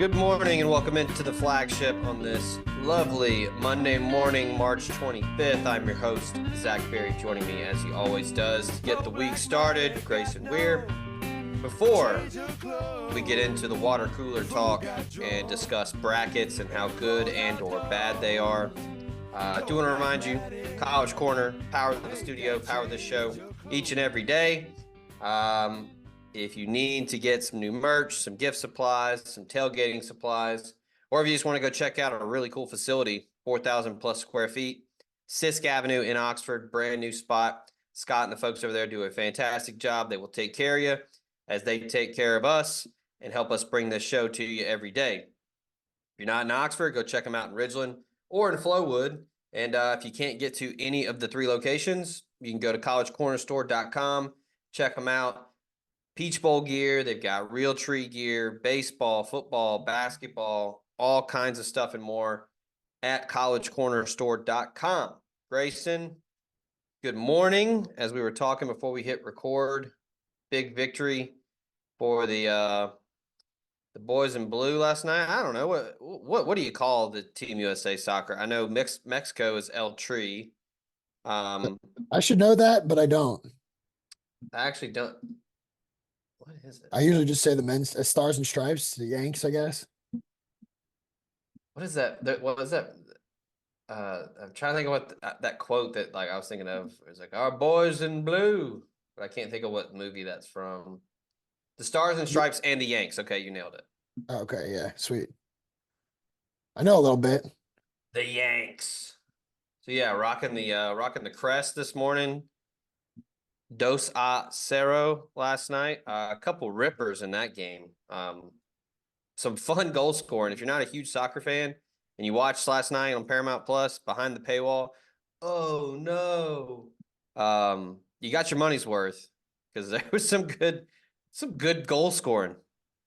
Good morning and welcome into the Flagship on this lovely Monday morning, March 25th. I'm your host, Zach Berry, joining me as he always does to get the week started, Grayson Weir. Before we get into the water cooler talk and discuss brackets and how good and or bad they are, I do want to remind you, College Corner, power the studio, power the show each and every day. If you need to get some new merch, some gift supplies, some tailgating supplies, or if you just want to go check out a really cool facility, 4,000 plus square feet, Sisk Avenue in Oxford, brand new spot. Scott and the folks over there do a fantastic job. They will take care of you as they take care of us and help us bring this show to you every day. If you're not in Oxford, go check them out in Ridgeland or in Flowwood. And if you can't get to any of the three locations, you can go to collegecornerstore.com, check them out. Peach Bowl gear, they've got real tree gear, baseball, football, basketball, all kinds of stuff and more at collegecornerstore.com. Grayson, good morning. As we were talking before we hit record, big victory for the boys in blue last night. I don't know what do you call the Team USA soccer? I know Mexico is El Tri. I should know that, but I don't. I actually don't. What is it? I usually just say the men's Stars and Stripes, the Yanks, I guess. What is that? What is that? I'm trying to think of what that quote that I was thinking of. It's like our boys in blue, but I can't think of what movie that's from. The Stars and Stripes and the Yanks. Okay, you nailed it. Okay, yeah, sweet. I know a little bit. The Yanks. So yeah, rocking the crest this morning. Dos a Cero last night. A couple rippers in that game. Some fun goal scoring. If you're not a huge soccer fan and you watched last night on Paramount Plus behind the paywall, oh no. You got your money's worth because there was some good goal scoring.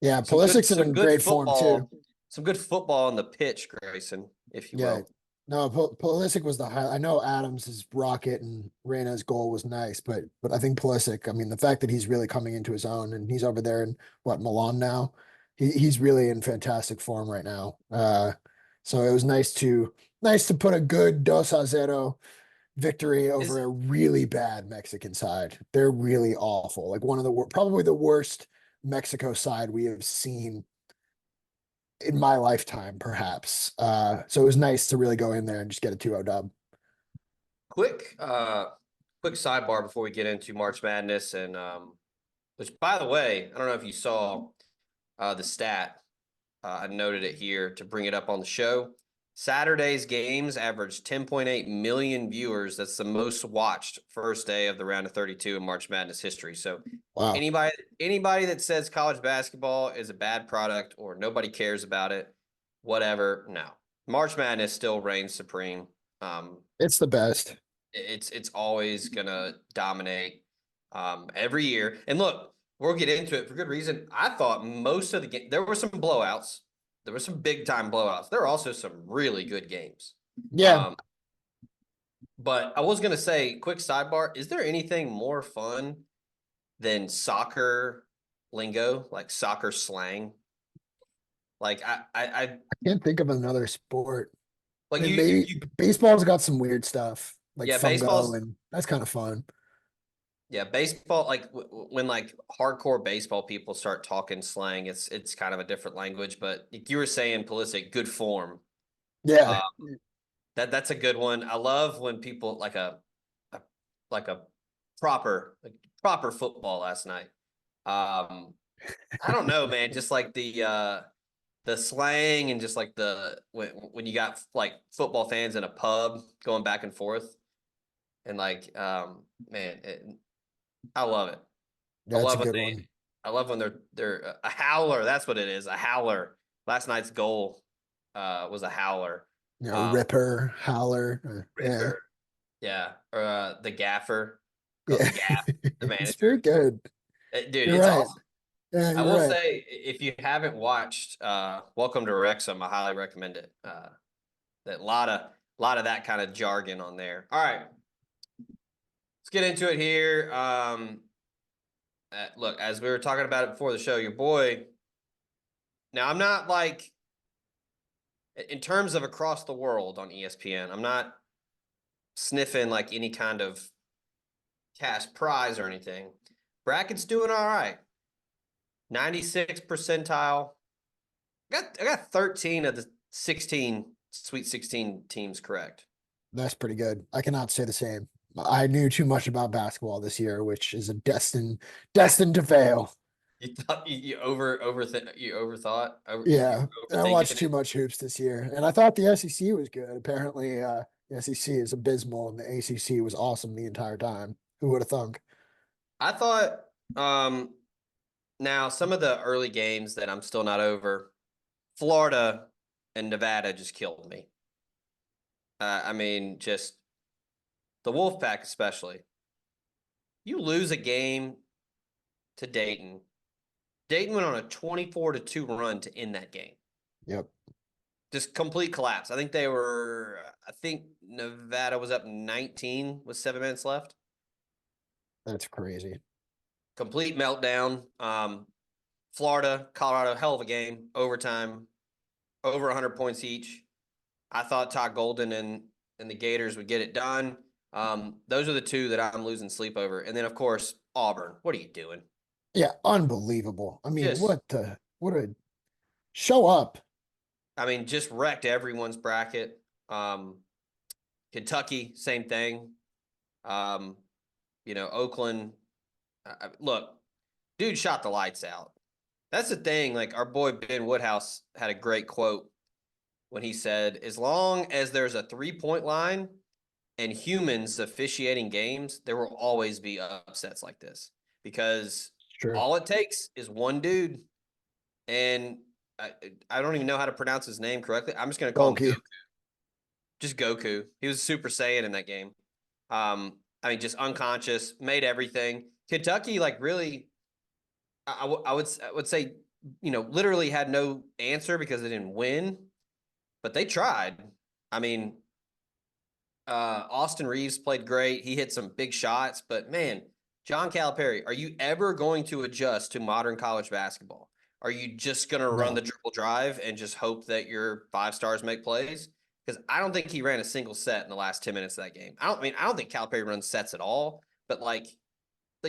Yeah, Pulisic's in great form too. Some good football on the pitch, Grayson, if you will. No, Pulisic was the high. I know Adams' rocket and Reyna's goal was nice, but I think Pulisic, I mean, the fact that he's really coming into his own and he's over there in Milan now, he's really in fantastic form right now. So it was nice to put a good 2-0 victory over a really bad Mexican side. They're really awful. Like one of the probably the worst Mexico side we have seen in my lifetime, perhaps. So it was nice to really go in there and just get a 2-0 dub. Quick sidebar before we get into March Madness, and which, by the way, I don't know if you saw the stat. I noted it here to bring it up on the show. Saturday's games averaged 10.8 million viewers. That's the most watched first day of the round of 32 in March Madness history. So wow. Anybody that says college basketball is a bad product or nobody cares about it, whatever, no. March Madness still reigns supreme. It's the best. It's always gonna dominate every year. And look, we'll get into it for good reason. I thought most of the game there were some blowouts. There were some big time blowouts. There were also some really good games. Yeah. But I was gonna say, quick sidebar: is there anything more fun than soccer lingo, like soccer slang? Like I can't think of another sport. Like maybe baseball's got some weird stuff, like baseball, and that's kind of fun. Yeah, baseball, like when like hardcore baseball people start talking slang, it's kind of a different language. But like you were saying, Pulisic, good form. Yeah, that's a good one. I love when people like a proper football last night. I don't know, man. Just like the slang and just like when you got like football fans in a pub going back and forth, and like man. I love it. That's a good one. I love when they're a howler. That's what it is. A howler. Last night's goal was a howler. Ripper, howler. Ripper. Yeah. Or the gaffer. Yeah. The gaff. The manager. It's very good. Dude, you're it's right. awesome. Yeah, I will say, if you haven't watched Welcome to Wrexham, I highly recommend it. That lot of that kind of jargon on there. All right. Let's get into it here. Look, as we were talking about it before the show, your boy Now, I'm not like, in terms of across the world on ESPN, I'm not sniffing like any kind of cash prize or anything. Bracket's doing all right. 96th percentile. I got 13 of the 16 Sweet 16 teams correct. That's pretty good. I cannot say the same. I knew too much about basketball this year, which is a destined to fail. You thought you overthought you Yeah, were I watched overthinking too it. much hoops this year, and I thought the SEC was good. Apparently, the SEC is abysmal, and the ACC was awesome the entire time. Who would have thunk? I thought now some of the early games that I'm still not over, Florida and Nevada just killed me. I mean, just the Wolfpack especially. You lose a game to Dayton. Dayton went on a 24-2 run to end that game. Yep, Just complete collapse. I think Nevada was up 19 with 7 minutes left. that's crazy. Complete meltdown. Florida, Colorado, hell of a game. Overtime, over 100 points each. I thought Todd Golden and the Gators would get it done. Those are the two that I'm losing sleep over. And then, of course, Auburn. What are you doing? Yeah, unbelievable. I mean, Just, what a show up. I mean, just wrecked everyone's bracket. Kentucky, same thing. Um, Oakland. Look, dude shot the lights out. That's the thing. Like our boy Ben Woodhouse had a great quote when he said, as long as there's a 3-point line and humans officiating games, there will always be upsets like this because True. all it takes is one dude. And I don't even know how to pronounce his name correctly. I'm just going to call him Bulky. Goku. Just Goku. He was Super Saiyan in that game. I mean, just unconscious, made everything. Kentucky, like, really, I would say, literally had no answer because they didn't win, but they tried. I mean, Austin Reeves played great. He hit some big shots, but man, John Calipari, are you ever going to adjust to modern college basketball? Are you just going to run No, the triple drive and just hope that your 5 stars make plays? Because I don't think he ran a single set in the last 10 minutes of that game. I don't think Calipari runs sets at all, but like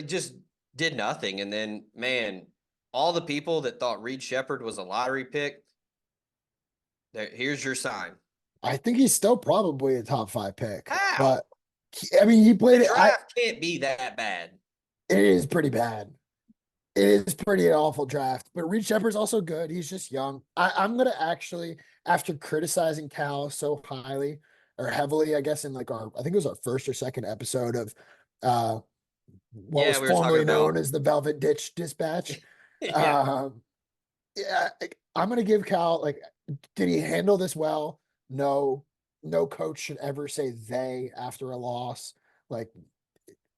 just did nothing. And then, man, all the people that thought Reed Shepherd was a lottery pick, here's your sign. I think he's still probably a top 5 pick, How? but I mean, he played The it. draft can't be that bad. It is pretty bad. It is pretty an awful draft, but Reed Shepherd's also good. He's just young. I'm gonna actually, after criticizing Cal so highly or heavily, I guess in like I think it was our first or second episode of uh what Yeah, was we were talking formerly known about. as the Velvet Ditch Dispatch. Yeah. Um, yeah, I'm gonna give Cal like, did he handle this well? No, no coach should ever say they after a loss. Like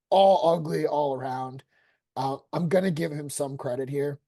all ugly all around. I'm gonna give him some credit here.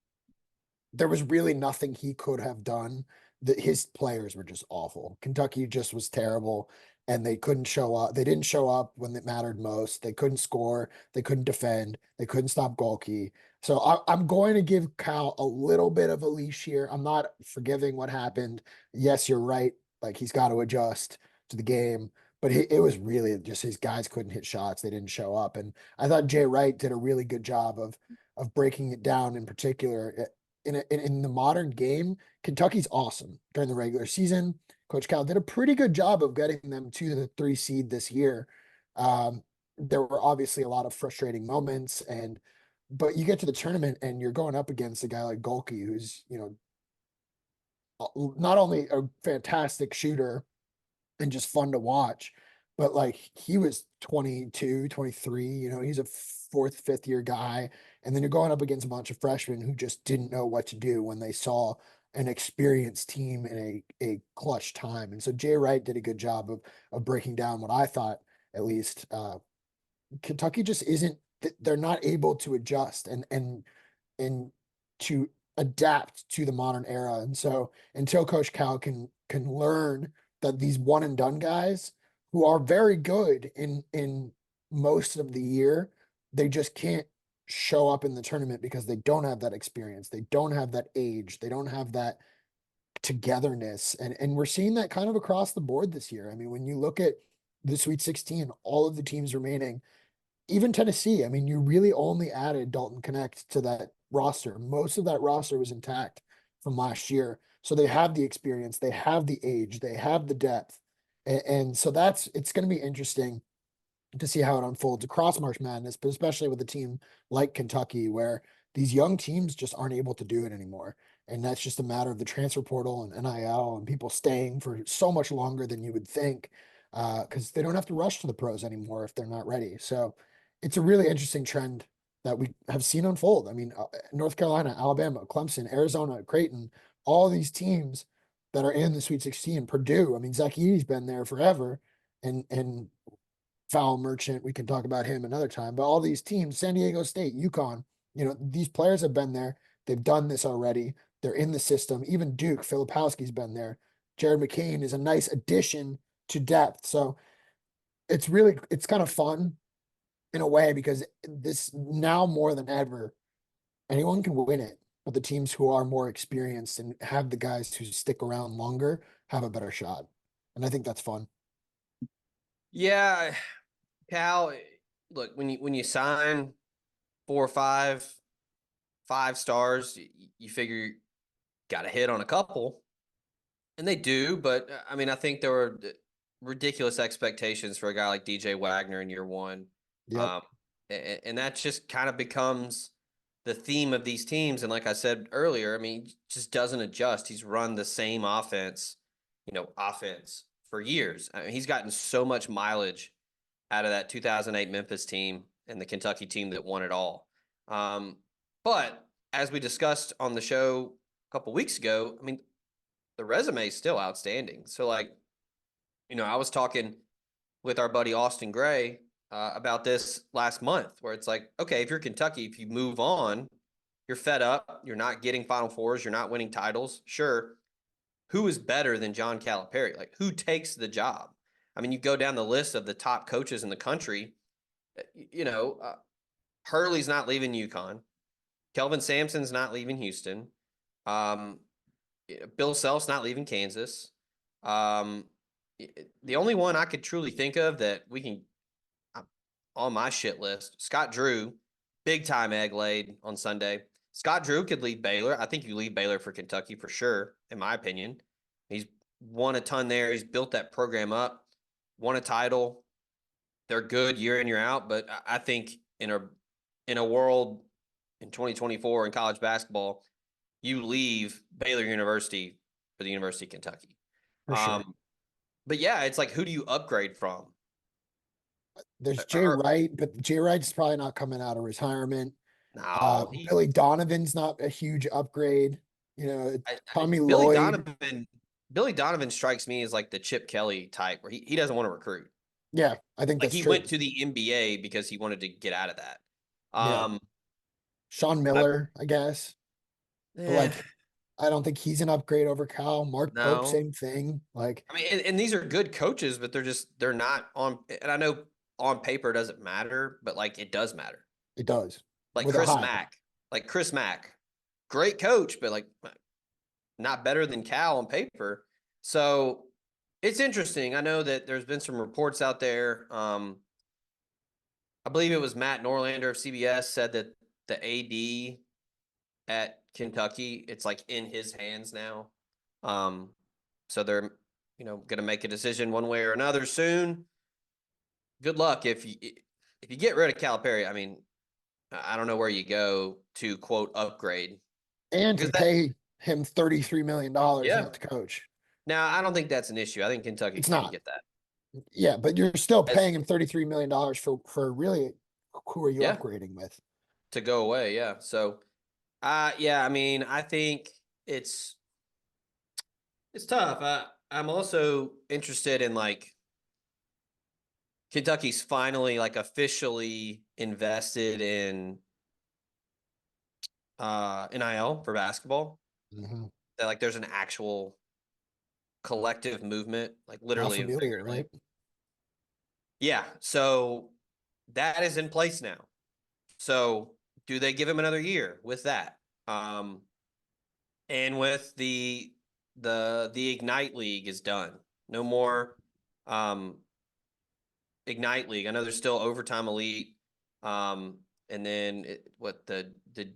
There was really nothing he could have done. That his players were just awful. Kentucky just was terrible, and they couldn't show up. They didn't show up when it mattered most. They couldn't score. They couldn't defend. They couldn't stop Golke. So I'm going to give Cal a little bit of a leash here. I'm not forgiving what happened. Yes, you're right. Like he's got to adjust to the game, but it was really just his guys couldn't hit shots. They didn't show up, and I thought Jay Wright did a really good job of breaking it down in particular in the modern game. Kentucky's awesome during the regular season. Coach Cal did a pretty good job of getting them to the 3 seed this year. There were obviously a lot of frustrating moments, but you get to the tournament and you're going up against a guy like Golke, who's not only a fantastic shooter and just fun to watch, but like he was 22, 23, he's a fourth, fifth year guy. And then you're going up against a bunch of freshmen who just didn't know what to do when they saw an experienced team in a clutch time. And so Jay Wright did a good job of breaking down what I thought, at least, Kentucky just isn't, they're not able to adjust and to adapt to the modern era. And so until Coach Cal can learn that these one and done guys who are very good in most of the year, they just can't show up in the tournament because they don't have that experience. They don't have that age. They don't have togetherness. And we're seeing that kind of across the board this year. I mean, when you look at the Sweet 16, all of the teams remaining, even Tennessee, I mean, you really only added Dalton Connect to that roster. Most of that roster was intact from last year. So they have the experience, they have the age, they have the depth. And so it's going to be interesting to see how it unfolds across March Madness, but especially with a team like Kentucky, where these young teams just aren't able to do it anymore. And that's just a matter of the transfer portal and NIL and people staying for so much longer than you would think, because they don't have to rush to the pros anymore if they're not ready. So it's a really interesting trend that we have seen unfold. I mean, North Carolina, Alabama, Clemson, Arizona, Creighton, all these teams that are in the Sweet 16, Purdue. I mean, Zach Edey's been there forever, and Foul Merchant. We can talk about him another time. But all these teams, San Diego State, UConn, these players have been there. They've done this already. They're in the system. Even Duke, Filipowski's been there. Jared McCain is a nice addition to depth. So it's kind of fun in a way because this now more than ever, anyone can win it. But the teams who are more experienced and have the guys who stick around longer have a better shot. And I think that's fun. Yeah, Cal, look, when you sign 4 or 5 stars, you figure you got to hit on a couple, and they do. But I mean, I think there were ridiculous expectations for a guy like DJ Wagner in year one. Yep. Um, and that just kind of becomes the theme of these teams. And like I said earlier, I mean, he just doesn't adjust. He's run the same offense for years. I mean, he's gotten so much mileage out of that 2008 Memphis team and the Kentucky team that won it all. But as we discussed on the show a couple weeks ago, I mean, the resume is still outstanding. So, like, I was talking with our buddy Austin Gray about this last month, where it's like, okay, if you're Kentucky, if you move on, you're fed up, you're not getting Final Fours, you're not winning titles. Sure, who is better than John Calipari? Like, who takes the job? I mean, you go down the list of the top coaches in the country. Hurley's not leaving UConn. Kelvin Sampson's not leaving Houston. Um, Bill Self's not leaving Kansas. Um, the only one I could truly think of that we can on my shit list, Scott Drew, big time egg laid on Sunday. Scott Drew could leave Baylor. I think you leave Baylor for Kentucky for sure, in my opinion. He's won a ton there. He's built that program up, won a title. They're good year in, year out, but I think in a world in 2024 in college basketball, you leave Baylor University for the University of Kentucky. For sure. But yeah, it's like, who do you upgrade from? There's Jay Wright, but Jay Wright's probably not coming out of retirement. No, Billy Donovan's not a huge upgrade. Tommy Billy Lloyd. Donovan. Billy Donovan strikes me as like the Chip Kelly type, where he doesn't want to recruit. Yeah, I think Like, that's he true. went to the NBA because he wanted to get out of that. Yeah. Sean Miller, I guess. But Eh, like, I don't think he's an upgrade over Cal. Mark Pope, no. same thing. Like, I mean, and these are good coaches, but they're not on. And I know on paper doesn't matter, but like, it does matter. it does Like with a Chris high. Mack, great coach, but like not better than Cal on paper. So it's interesting. I know that there's been some reports out there. I believe it was Matt Norlander of CBS said that the AD at Kentucky, it's like in his hands now. So they're, going to make a decision one way or another soon. Good luck if you get rid of Calipari. I mean, I don't know where you go to quote upgrade, And to because that, pay him $33 million yeah. not to coach. Now, I don't think that's an issue. I think Kentucky It's can not. get that. Yeah, but you're still As, paying him $33 million for really who are you yeah, upgrading with? to go away. Yeah. So, yeah, I mean, I think it's tough. I'm also interested in, like, Kentucky's finally, like, officially invested in NIL for basketball. Mm-hmm. That, like, there's an actual collective movement, like Not literally and familiar, figuratively. right? Yeah. So that is in place now. So do they give him another year with that? And with the the Ignite League is done. No more Ignite League. I know there's still Overtime Elite, and then the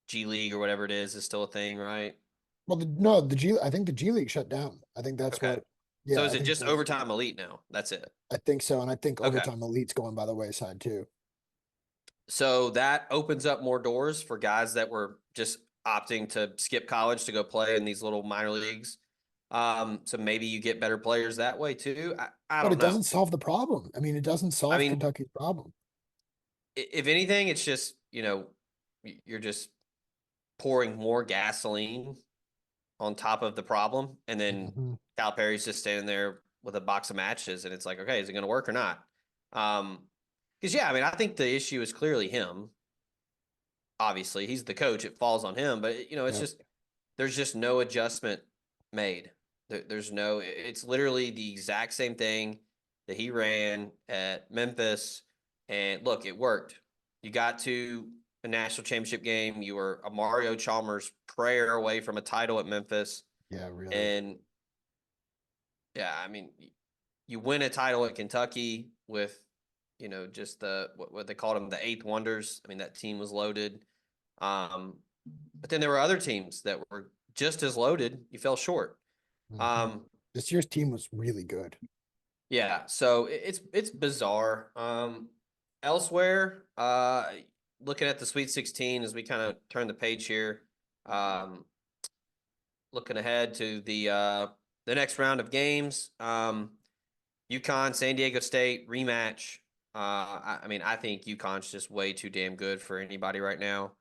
G League or whatever it is still a thing, right? Well, no, I think the G League shut down. I think that's Okay. what. So Yeah, is I it think just so. Overtime Elite now? That's it. I think so, and I think Okay. Overtime Elite's going by the wayside too. So that opens up more doors for guys that were just opting to skip college to go play in these little minor leagues. So maybe you get better players that way too. I But don't it know. doesn't solve the problem. I mean, it doesn't I solve mean, Kentucky's problem. if anything, it's just, you're just pouring more gasoline on top of the problem. And then Mhm. Calipari's just standing there with a box of matches. And it's like, okay, is it going to work or not? Because, yeah, I mean, I think the issue is clearly him. Obviously, he's the coach. It falls on him. But, it's Yep. just, there's just no adjustment made. It's literally the exact same thing that he ran at Memphis. And look, it worked. You got to a national championship game. You were a Mario Chalmers prayer away from a title at Memphis. Yeah, really. And yeah, I mean, you win a title at Kentucky with, just what they called them, the eighth wonders. I mean, that team was loaded. But then there were other teams that were just as loaded. You fell short. Mhm. Um, This year's team was really good. yeah, so it's bizarre. Elsewhere, looking at the Sweet 16 as we kind of turn the page here, looking ahead to the next round of games. UConn, San Diego State rematch. I mean, I think UConn's just way too damn good for anybody right now.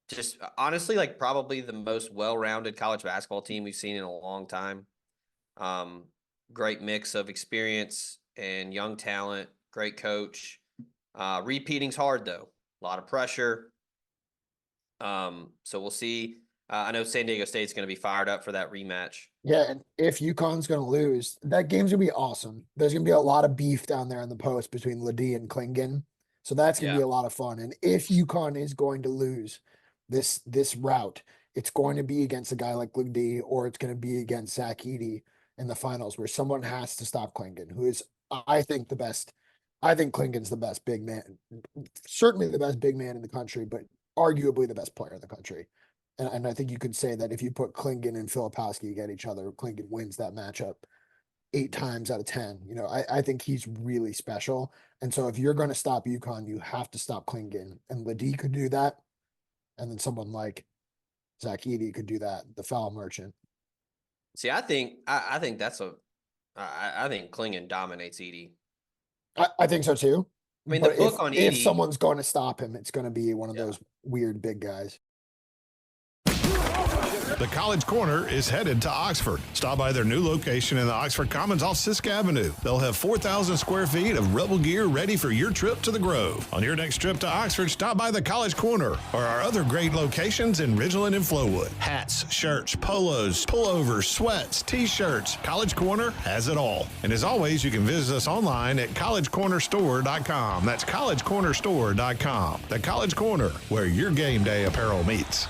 Just honestly, like probably the most well-rounded college basketball team we've seen in a long time. Great mix of experience and young talent. Great coach. Repeating's hard though. A lot of pressure. So we'll see. I know San Diego State's going to be fired up for that rematch. Yeah, and if UConn's going to lose, that game's going to be awesome. There's going to be a lot of beef down there in the post between Ledee and Klingon. So that's going to Yeah. be a lot of fun. And if UConn is going to lose this route, it's going to be against a guy like Ledee, or it's going to be against Zach Edey in the finals, where someone has to stop Klingon, who is, I think, the best. I think Klingon's the best big man, certainly the best big man in the country, but arguably the best player in the country. And I think you could say that if you put Klingon and Filipowski against each other, Klingon wins that matchup 8 times out of 10. I think he's really special. And so if you're going to stop UConn, you have to stop Klingon. And Ledee could do that. And then someone like Zach Edey could do that, the foul merchant. See, I think I think Klingon dominates Edey. I think so too. I mean, the But book on if Edey, someone's going to stop him, it's going to be one of yeah. those weird big guys. The College Corner is headed to Oxford. Stop by their new location in the Oxford Commons off Sisk Avenue. They'll have 4,000 square feet of Rebel gear ready for your trip to the Grove. On your next trip to Oxford, stop by the College Corner or our other great locations in Ridgeland and Flowood. Hats, shirts, polos, pullovers, sweats, t-shirts. College Corner has it all. And as always, you can visit us online at collegecornerstore.com. That's collegecornerstore.com. The College Corner, where your game day apparel meets.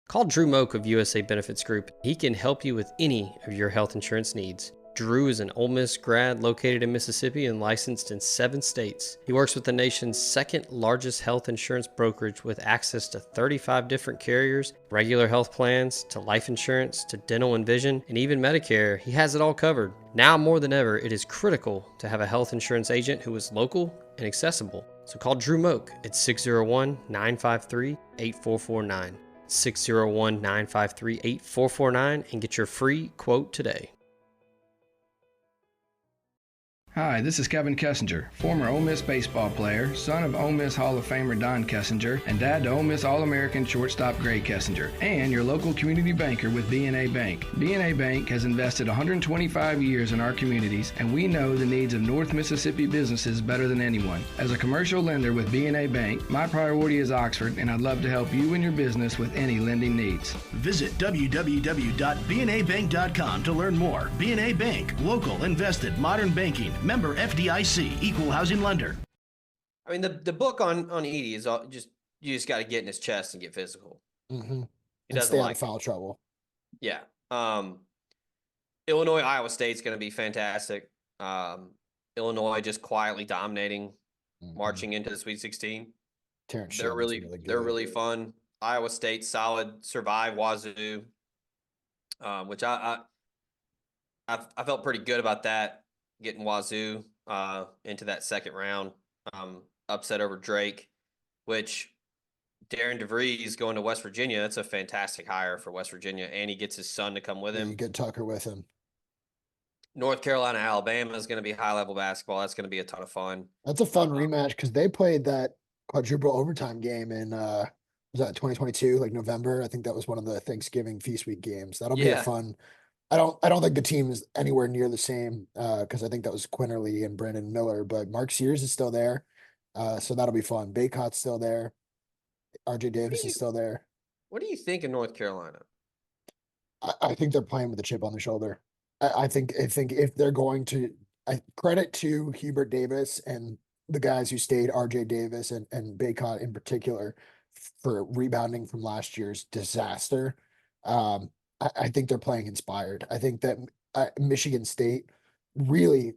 Call Drew Moak of USA Benefits Group. He can help you with any of your health insurance needs. Drew is an Ole Miss grad located in Mississippi and licensed in 7 states. He works with the nation's second largest health insurance brokerage with access to 35 different carriers, regular health plans, to life insurance, to dental and vision, and even Medicare. He has it all covered. Now more than ever, it is critical to have a health insurance agent who is local and accessible. So call Drew Moak at 601-953-8449. 601-953-8449 and get your free quote today. Hi, this is Kevin Kessinger, former Ole Miss baseball player, son of Ole Miss Hall of Famer Don Kessinger, and dad to Ole Miss All-American shortstop Gray Kessinger, and your local community banker with B&A Bank. B&A Bank has invested 125 years in our communities, and we know the needs of North Mississippi businesses better than anyone. As a commercial lender with B&A Bank, my priority is Oxford, and I'd love to help you and your business with any lending needs. Visit www.bnabank.com to learn more. B&A Bank, local, invested, modern banking. Member FDIC, equal housing lender. I mean, the book on Edey is you just got to get in his chest and get physical. Mm-hmm. He And doesn't stay out like of foul trouble. Yeah. Illinois, Iowa State's going to be fantastic. Illinois just quietly dominating, Mhm. marching into the Sweet 16. Terrence They're Sherman's really really good. they're really fun. Iowa State solid, survive Wazoo, which I felt pretty good about that, getting Wazoo into that second round, upset over Drake, which Darren DeVries going to West Virginia. That's a fantastic hire for West Virginia, and he gets his son to come with Yeah, you him. get Tucker with him. North Carolina, Alabama is going to be high level basketball. That's going to be a ton of fun. That's a fun rematch because they played that quadruple overtime game in was that 2022, like November? I think that was one of the Thanksgiving feast week games. That'll be a Yeah. fun. I don't think the team is anywhere near the same because I think that was Quinterly and Brandon Miller, but Mark Sears is still there. So that'll be fun. Baycott's still there. RJ What Davis do is you still there. What do you think of North Carolina? I think they're playing with a chip on their shoulder. I think if they're going to credit to Hubert Davis and the guys who stayed, RJ Davis and Baycott in particular, for rebounding from last year's disaster. I think they're playing inspired. I think that Michigan State really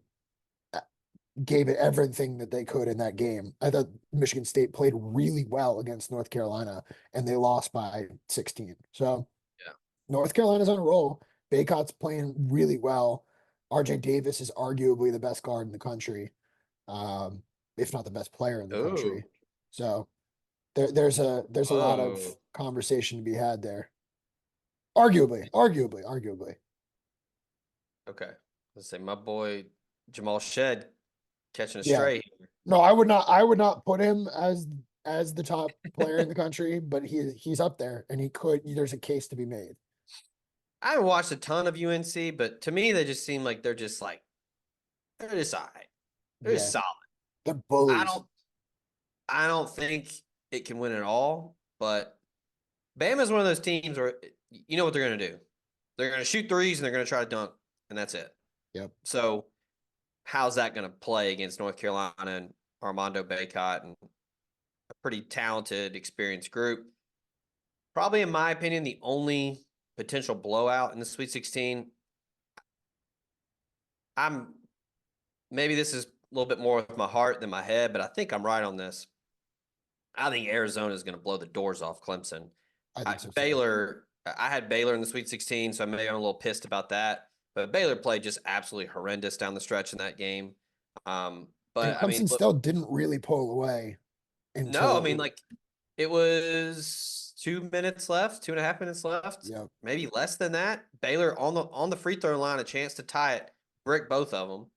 gave it everything that they could in that game. I thought Michigan State played really well against North Carolina and they lost by 16. So Yeah. North Carolina's on a roll. Baycott's playing really well. RJ Davis is arguably the best guard in the country, if not the best player in the Oh, country. So there's a lot of oh, conversation to be had there. Arguably. okay. Let's say my boy Jamal Shed catching a Yeah. stray. No, I would not put him as the top player in the country, but he's up there and there's a case to be made. I haven't watched a ton of UNC, but to me, they just seem like they're just all right. They're just Yeah, solid. they're I bullies. don't, I don't think it can win at all, but Bama's one of those teams where you know what they're going to do. They're going to shoot threes and they're going to try to dunk, and that's it. Yep. So how's that going to play against North Carolina and Armando Baycott and a pretty talented, experienced group? Probably, in my opinion, the only potential blowout in the Sweet 16. I'm maybe this is a little bit more with my heart than my head, but I think I'm right on this. I think Arizona is going to blow the doors off Clemson. I think so too. Baylor, I had Baylor in the Sweet 16, so maybe I'm a little pissed about that. But Baylor played just absolutely horrendous down the stretch in that game. And But I mean, Clemson look, still didn't really pull away no, I until mean, like it was 2 minutes left, 2.5 minutes left, yeah. maybe less than that. Baylor on the free throw line, a chance to tie it, brick both of them.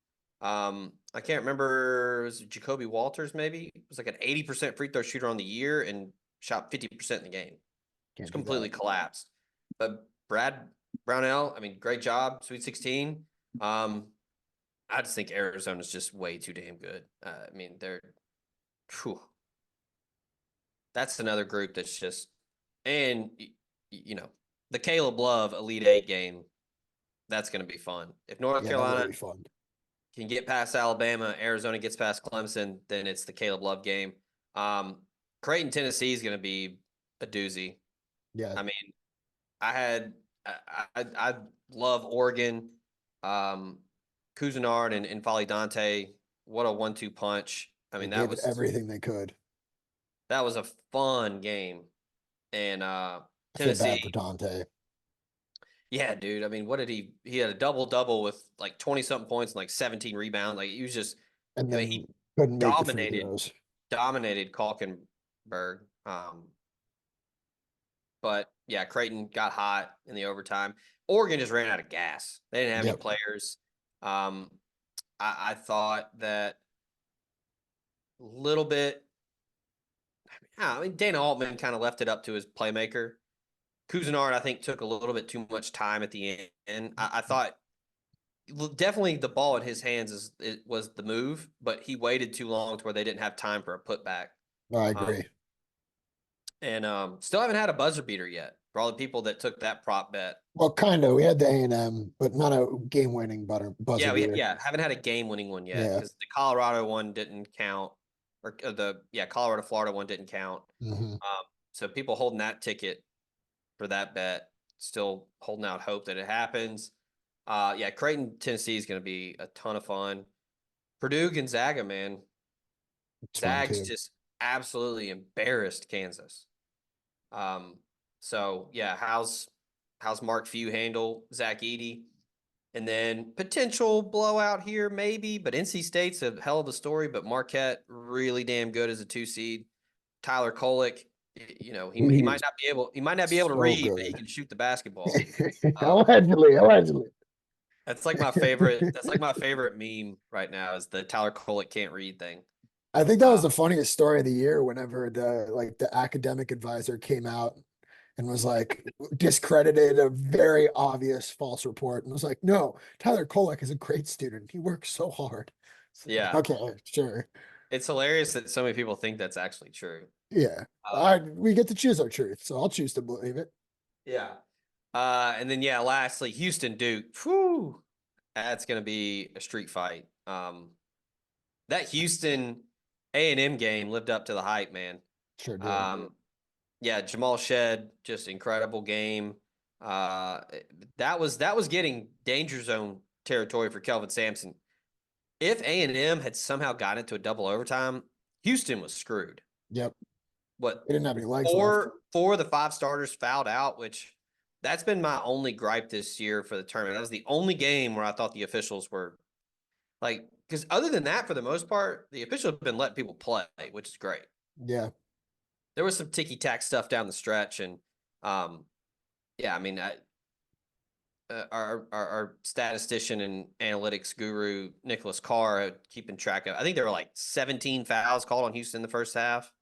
I can't remember. Was it Jacoby Walters? Maybe it was like an 80% free throw shooter on the year and shot 50% in the game. It's Can't do completely that. collapsed. But Brad Brownell, I mean, great job, Sweet 16. I just think Arizona's just way too damn good. I mean, whew, that's another group that's just, and you know, the Caleb Love Elite Eight game. That's going to be fun. If North Yeah, that will Carolina be fun. can get past Alabama, Arizona gets past Clemson, then it's the Caleb Love game. Creighton, Tennessee is going to be a doozy. Yeah. I mean, I love Oregon, Cousinard and Folly Dante. What a 1-2 punch. I They mean, gave it everything they could. that was a fun game. And I feel bad for Tennessee, Dante. yeah, dude. I mean, what did he had a double with like 20 something points and like 17 rebounds. Like he was just, And I mean, then he couldn't make the free dominated throws. dominated Kalkenberg. But yeah, Creighton got hot in the overtime. Oregon just ran out of gas. They didn't have any Yep. players. I thought that a little bit. I mean, Dana Altman kind of left it up to his playmaker. Cousinard, I think, took a little bit too much time at the end. I thought definitely the ball in his hands was the move, but he waited too long to where they didn't have time for a putback. No, I agree. And still haven't had a buzzer beater yet for all the people that took that prop bet. Well, kind of. We had the A&M, but not a game-winning buzzer beater. Haven't had a game-winning one yet Yeah. because the Colorado one didn't count, or Colorado Florida one didn't count. Mm-hmm. So people holding that ticket for that bet. still holding out hope that it happens. Yeah, Creighton, Tennessee is going to be a ton of fun. Purdue, Gonzaga, man. It's fun Zags too. just absolutely embarrassed Kansas. So yeah, how's Mark Few handle Zach Edey? And then potential blowout here, maybe, but NC State's a hell of a story, but Marquette really damn good as a 2 seed. Tyler Kolek, he might not be able to So read, but he good. can shoot the basketball. Allegedly. That's like my favorite meme right now is the Tyler Kolek can't read thing. I think that Uh, was the funniest story of the year whenever the academic advisor came out and was like discredited a very obvious false report and was like, no, Tyler Kolek is a great student. He works so hard. It's like, yeah, okay, sure. it's hilarious that so many people think that's actually true. Yeah. We get to choose our truth, so I'll choose to believe it. Yeah. And then lastly, Houston Duke. Whew, that's gonna be a street fight. That Houston A&M game lived up to the hype, man. Sure did. Yeah, Jamal Shed, just incredible game. That was getting danger zone territory for Kelvin Sampson. If A&M had somehow gotten it to a double overtime, Houston was screwed. Yep. What, They didn't have any legs left. four of the 5 starters fouled out, which that's been my only gripe this year for the tournament. That was the only game where I thought the officials were like, because other than that, for the most part, the officials have been letting people play, which is great. Yeah. There was some ticky-tack stuff down the stretch, and I mean, our statistician and analytics guru Nicholas Carr keeping track of. I think there were like 17 fouls called on Houston in the first half,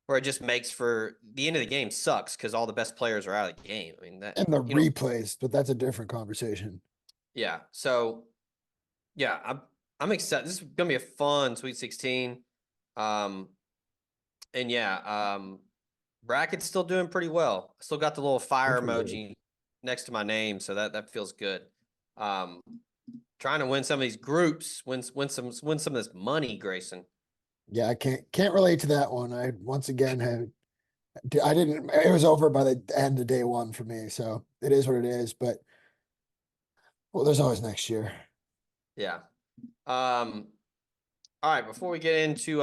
where it just makes for the end of the game sucks because all the best players are out of the game. I mean that, And the replays, but that's a different conversation. yeah. So yeah, I'm excited. This is gonna be a fun Sweet 16. And bracket's still doing pretty well. I still got the little fire emoji next to my name, so that feels good. Trying to win some of these groups, win some of this money, Grayson. Yeah, I can't relate to that one. I once again it was over by the end of day one for me, so it is what it is, but well, there's always next year. Yeah. All right, before we get into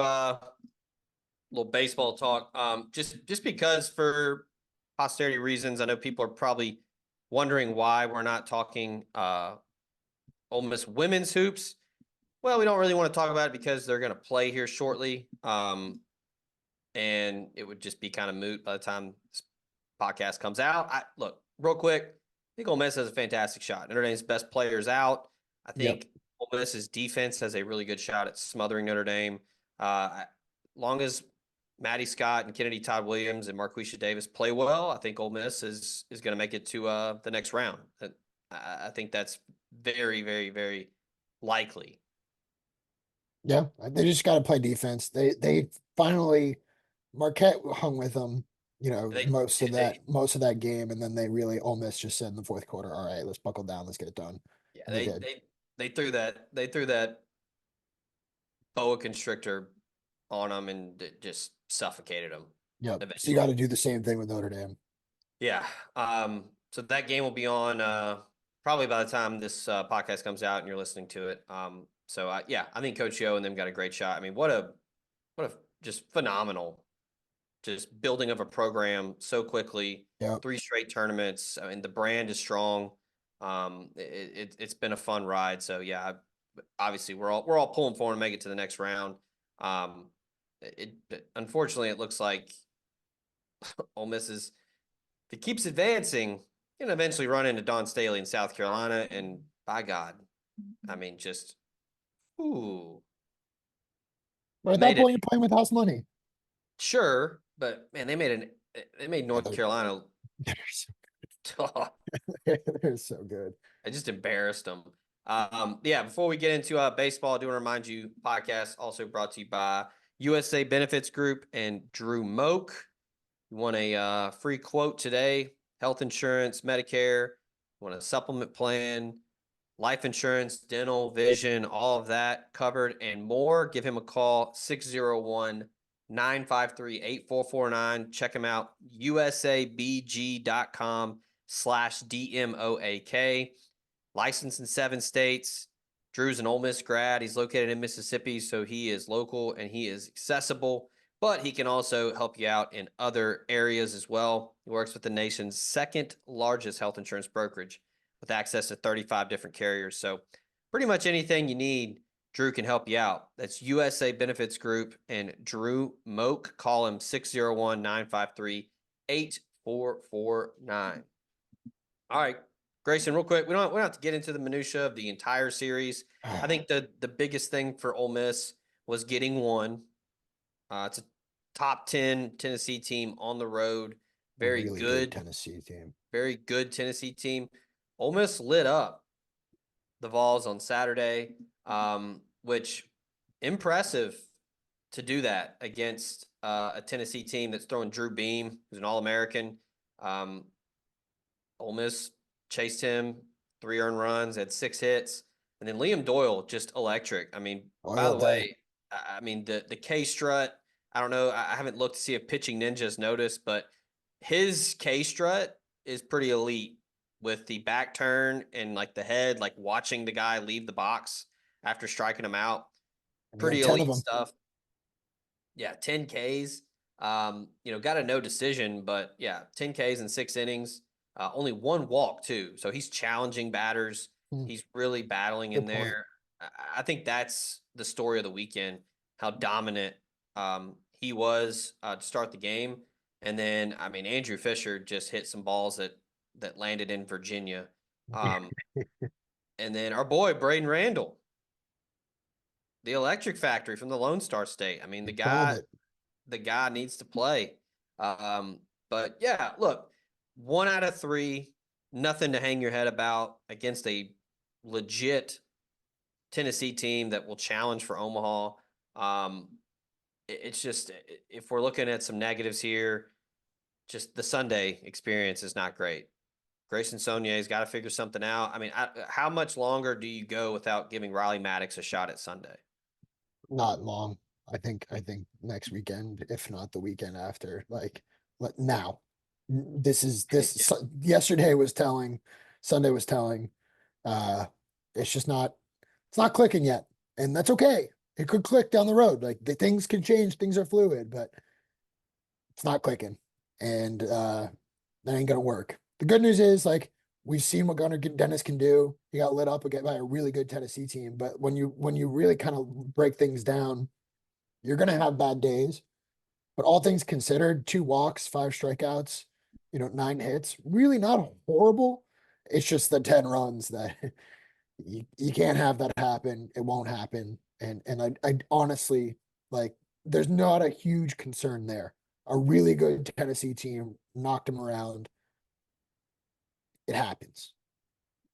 little baseball talk, just because for posterity reasons, I know people are probably wondering why we're not talking Ole Miss women's hoops. Well, we don't really want to talk about it because they're going to play here shortly, and it would just be kind of moot by the time this podcast comes out. Look, real quick, I think Ole Miss has a fantastic shot. Notre Dame's best players out. I think Ole Miss's defense has a really good shot at smothering Notre Dame. Long as Maddie Scott and Kennedy Todd Williams and Marquisha Davis play well, I think Ole Miss is going to make it to the next round. I think that's very, very, very likely. Yeah, they just got to play defense. They finally Marquette hung with them, most of that game, and then Ole Miss just said in the fourth quarter, all right, let's buckle down, let's get it done. Yeah, they threw that boa constrictor on them and it just suffocated them. Yeah, so you got to do the same thing with Notre Dame. Yeah. So that game will be on probably by the time this podcast comes out and you're listening to it. I think Coach Yo and them got a great shot. I mean, what a just phenomenal, just building of a program so quickly. Yeah. 3 straight tournaments. I mean, the brand is strong. It's been a fun ride. So yeah, obviously we're all pulling for them to make it to the next round. Unfortunately, it looks like Ole Miss if it keeps advancing, going to eventually run into Don Staley in South Carolina, and by God, I mean, just ooh. But at that point, you're playing with house money. Sure, but man, they made North Carolina. They're so good. I just embarrassed them. Before we get into baseball, I do want to remind you, podcast also brought to you by USA Benefits Group and Drew Moak. You want a free quote today, health insurance, Medicare, you want a supplement plan, life insurance, dental, vision, all of that covered and more. Give him a call, 601-953-8449. Check him out, usabg.com. DMOAK. Licensed in 7 states. Drew's an Ole Miss grad. He's located in Mississippi, so he is local and he is accessible, but he can also help you out in other areas as well. He works with the nation's second largest health insurance brokerage with access to 35 different carriers. So pretty much anything you need, Drew can help you out. That's USA Benefits Group and Drew Moak. Call him 601-953-8449. All right, Grayson, real quick, we don't have to get into the minutia of the entire series. I think the biggest thing for Ole Miss was getting one. It's a top 10 Tennessee team on the road. Very really good Tennessee team. Very good Tennessee team. Ole Miss lit up the Vols on Saturday, which impressive to do that against a Tennessee team that's throwing Drew Beam, who's an All-American. Ole Miss chased him, 3 earned runs, had 6 hits, and then Liam Doyle just electric. I mean, by the way, I mean the K strut. I don't know. I haven't looked to see if Pitching Ninjas noticed, but his K strut is pretty elite with the back turn and like the head, like watching the guy leave the box after striking him out. Pretty elite stuff. Yeah, 10 Ks. Got a no decision, but yeah, 10 Ks in 6 innings. Only 1 walk too. So he's challenging batters. He's really battling in there. I think that's the story of the weekend, how dominant he was to start the game. And then, I mean, Andrew Fisher just hit some balls that landed in Virginia. And then our boy, Braden Randall, the electric factory from the Lone Star State. I mean, the guy needs to play. But yeah, look, 1 out of 3, nothing to hang your head about against a legit Tennessee team that will challenge for Omaha. It's just, if we're looking at some negatives here, just the Sunday experience is not great. Grayson Sonier's got to figure something out. I mean, how much longer do you go without giving Riley Maddox a shot at Sunday? Not long. I think next weekend, if not the weekend after. Now. Yesterday was telling, Sunday was telling. It's not clicking yet, and that's okay. It could click down the road. Like the things can change, things are fluid, but it's not clicking, and that ain't gonna work. The good news is, like, we've seen what Gunnar Dennis can do. He got lit up again by a really good Tennessee team, but when you really kind of break things down, you're gonna have bad days. But all things considered, 2 walks, 5 strikeouts, 9 hits, really not horrible. It's just the 10 runs that you can't have that happen. It won't happen. And I honestly, like, there's not a huge concern there. A really good Tennessee team knocked him around. It happens.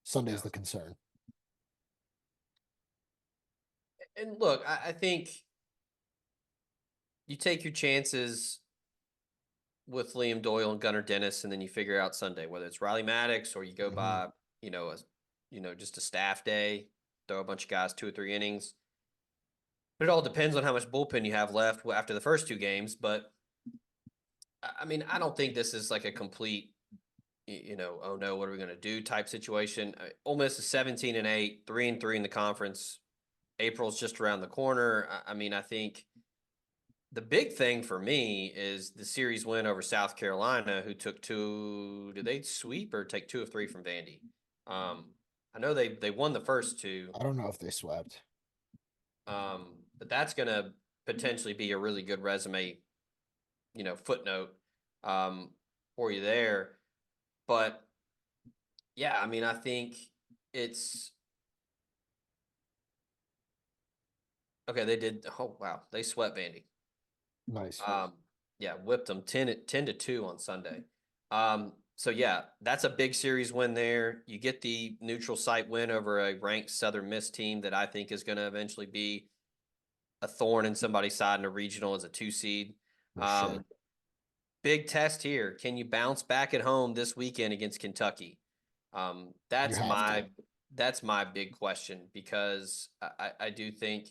Sunday's the concern. And look, I think you take your chances with Liam Doyle and Gunnar Dennis, and then you figure out Sunday, whether it's Riley Maddox or you go by, just a staff day, throw a bunch of guys 2 or 3 innings. But it all depends on how much bullpen you have left after the first 2 games. But I mean, I don't think this is like a complete, oh no, what are we going to do type situation. Ole Miss is 17-8, 3-3 in the conference. April's just around the corner. I mean, I think the big thing for me is the series win over South Carolina, who took 2. Did they sweep or take 2 of 3 from Vandy? I know they won the first 2. I don't know if they swept. But that's going to potentially be a really good resume, footnote for you there. But yeah, I mean, I think it's okay. They did. Oh wow, they swept Vandy. Nice. Whipped them 10-2 on Sunday. So yeah, that's a big series win there. You get the neutral site win over a ranked Southern Miss team that I think is going to eventually be a thorn in somebody's side in a regional as a 2 seed. Sure. Big test here. Can you bounce back at home this weekend against Kentucky? That's my big question, because I do think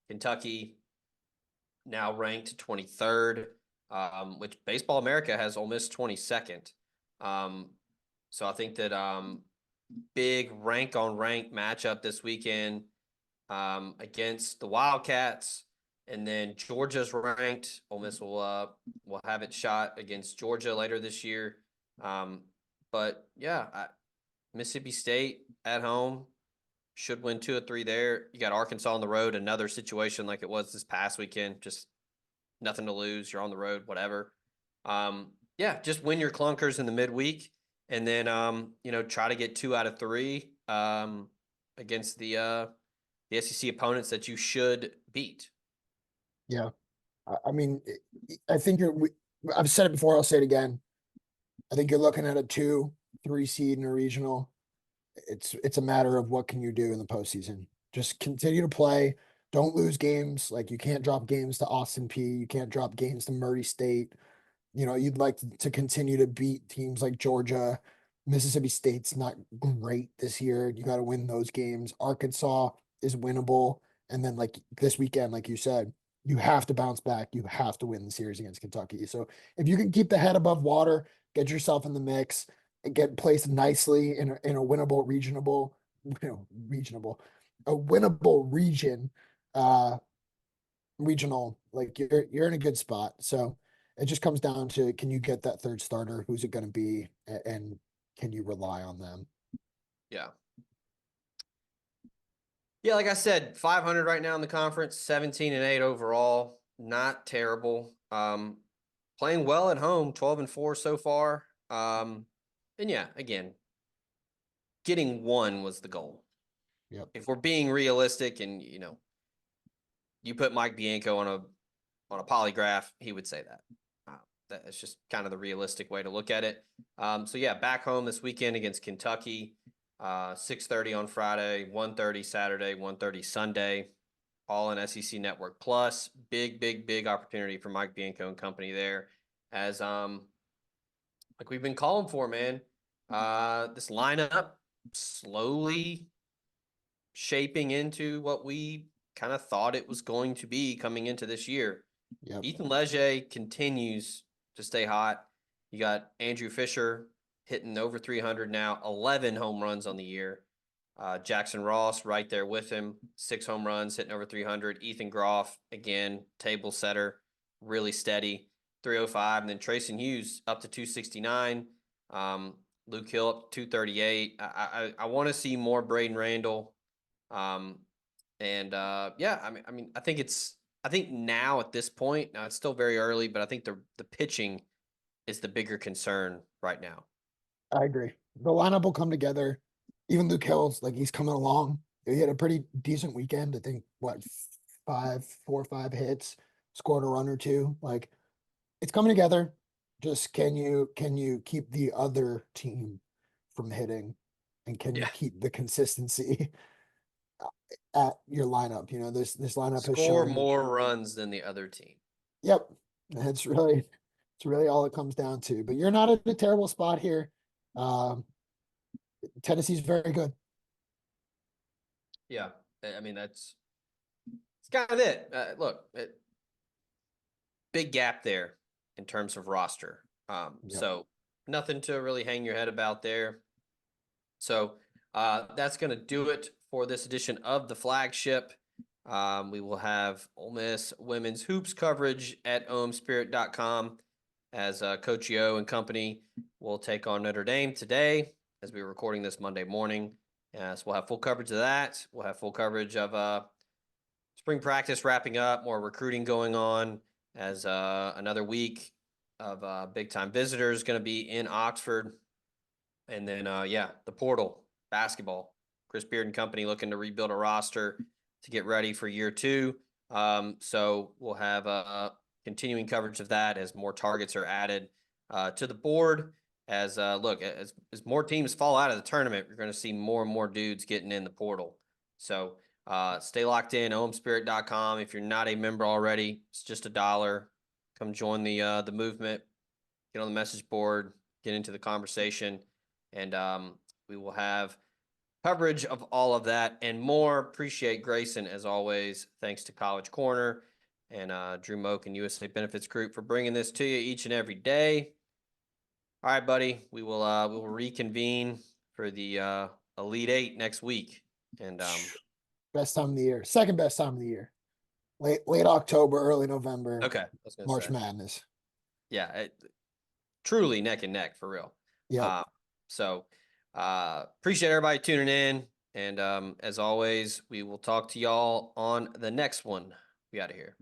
Kentucky, now ranked 23rd, which Baseball America has Ole Miss 22nd. So I think that big rank on rank matchup this weekend against the Wildcats, and then Georgia's ranked. Ole Miss will have it shot against Georgia later this year. But yeah, Mississippi State at home should win 2 or 3 there. You got Arkansas on the road, another situation like it was this past weekend. Just nothing to lose. You're on the road, whatever. Yeah, just win your clunkers in the midweek, and then try to get 2 out of 3 against the SEC opponents that you should beat. Yeah. I mean, I think I've said it before, I'll say it again. I think you're looking at a 2-3 seed in a regional. It's a matter of what can you do in the postseason. Just continue to play. Don't lose games. Like, you can't drop games to Austin P. You can't drop games to Murray State. You'd like to continue to beat teams like Georgia. Mississippi State's not great this year. You got to win those games. Arkansas is winnable. And then, like, this weekend, like you said, you have to bounce back. You have to win the series against Kentucky. So if you can keep the head above water, get yourself in the mix, and get placed nicely in a winnable a winnable regional, like, you're in a good spot. So it just comes down to, can you get that third starter? Who's it going to be? And can you rely on them? Yeah. Yeah, like I said, 500 right now in the conference, 17-8 overall. Not terrible. Playing well at home, 12-4 so far. And yeah, again, getting 1 was the goal. Yep. If we're being realistic, and you put Mike Bianco on a polygraph, he would say that. That's just kind of the realistic way to look at it. So yeah, back home this weekend against Kentucky, 6:30 on Friday, 1:30 Saturday, 1:30 Sunday, all in SEC Network Plus. Big opportunity for Mike Bianco and company there, as like we've been calling for, man. This lineup slowly shaping into what we kind of thought it was going to be coming into this year. Yep. Ethan Leger continues to stay hot. You got Andrew Fisher hitting over 300 now, 11 home runs on the year. Jackson Ross right there with him, 6 home runs, hitting over 300. Ethan Groff, again, table setter, really steady, 305. And then Trayson Hughes up to 269. Luke Hill up to 238. I want to see more Braden Randall. Yeah, I mean, I think now at this point, now it's still very early, but I think the pitching is the bigger concern right now. I agree. The lineup will come together. Even Luke Hill's, like, he's coming along. He had a pretty decent weekend. I think 4 or 5 hits, scored a run or 2. Like, it's coming together. Just can you keep the other team from hitting, and can you keep the consistency at your lineup? This lineup has Score shown more runs than the other team. Yep. It's really all it comes down to. But you're not in a terrible spot here. Tennessee's very good. Yeah, I mean, it's kind of it. Look, big gap there in terms of roster. So nothing to really hang your head about there. So that's going to do it for this edition of the Flagship. We will have Ole Miss women's hoops coverage at omspirit.com as Coach Yo and company will take on Notre Dame today as we're recording this Monday morning. So we'll have full coverage of that. We'll have full coverage of spring practice wrapping up, more recruiting going on, as another week of big-time visitors going to be in Oxford. And then, the portal, basketball. Chris Beard and company looking to rebuild a roster to get ready for year 2. So we'll have continuing coverage of that as more targets are added to the board. As more teams fall out of the tournament, you're going to see more and more dudes getting in the portal. So stay locked in, omspirit.com. If you're not a member already, it's just $1. Come join the movement, get on the message board, get into the conversation, and we will have coverage of all of that and more. Appreciate Grayson, as always. Thanks to College Corner and Drew Moak and USA Benefits Group for bringing this to you each and every day. All right, buddy. We'll reconvene for the Elite Eight next week. And Best time of the year. Second best time of the year. Late October, early November. okay, I was gonna March say. Madness. Yeah, truly neck and neck for real. Yeah. So appreciate everybody tuning in. And as always, we will talk to y'all on the next one. We out of here.